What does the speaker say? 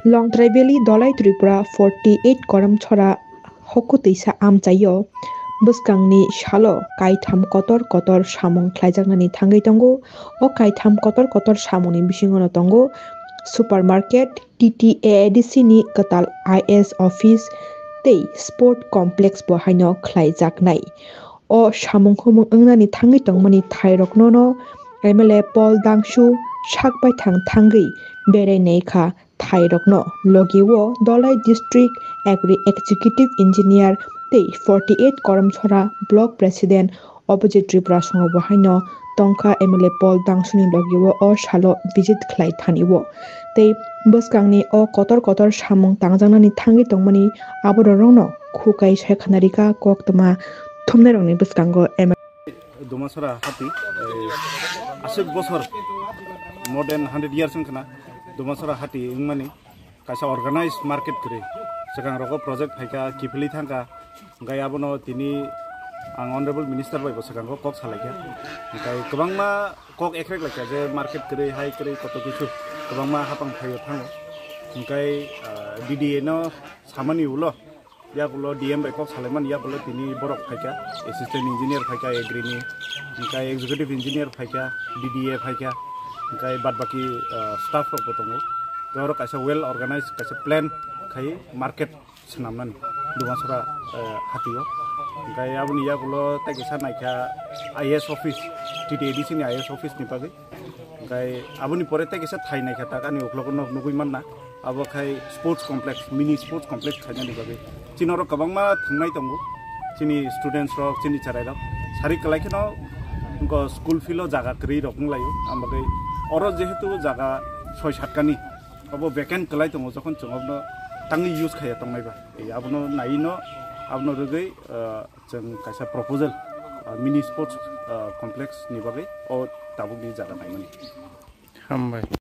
Long Tribally Dolai Tripura 48 Koram Chora Hokutisa Amchayo Buskangni Shalo Kaitam Kotor Shamong Klajagnani Tangitongo O Kaitam Kotor Shamoni Bishingono Tongo Supermarket TTADC ni Katal IS Office Tei Sport Complex Bohaino Klaijaknai O Shamong Humong Ungnani Tangitongmani Thairoknono MLA Paul Dangshu Shakbai Tangi Bere Neika Thairokno Logiwo Dolai District Agri Executive Engineer Tei 48 Koramchora Block President Opposite Tripura Songo Bohaino Tongka MLA Paul Dangshuni Logiwo O Shalo Visit Klai Thaniwo Tei Buskangni O Kotor Shamong Tangjangnani Tangi Tongmani Abororongno Khukai Shekhanarika Koktama Thumnerongni Buskango Domasora Hati Asik Bosor more than 100 years kana Domasora Hati Ingmani Kasa organized market kre Sekang roko project haika Kipili Thangka Gayabono Tini ang honorable minister by Sekang kok salakya Kai Kabangma kok ekrek lakya je market kre hai kre koto kisu Kabangma hapang phayo thango Kai DDA no samani ulo ya pulo DM by kok saleman ya pulo tini borok haika assistant engineer haika agri ni Kai executive engineer haika DDA haika Kai bad baki staff rok botongo Gaurok kaisa well organized kaisa plan kai market senamnan Domasora Hatio Kai abuni ya pulo takisa naika IS office TTADC ni IS office ni pagi Kai abuni pore takisa thai naika takani uklokono nugui manna abo kai sports complex mini sports complex thanya ni pagi Chinoro kabangma thangnai tongo chini students rok chini charai rok sari kalaikino unko school filo jaga kri rok nglayo amagai oro jehetu jaga 6-7 kani abo vacant kalai tongo jokhon chungobno tangi use khaya tongnaiba ei abono naino abono rogei jeng kaisa proposal mini sports complex ni bagai o tabuk ni jaga naimani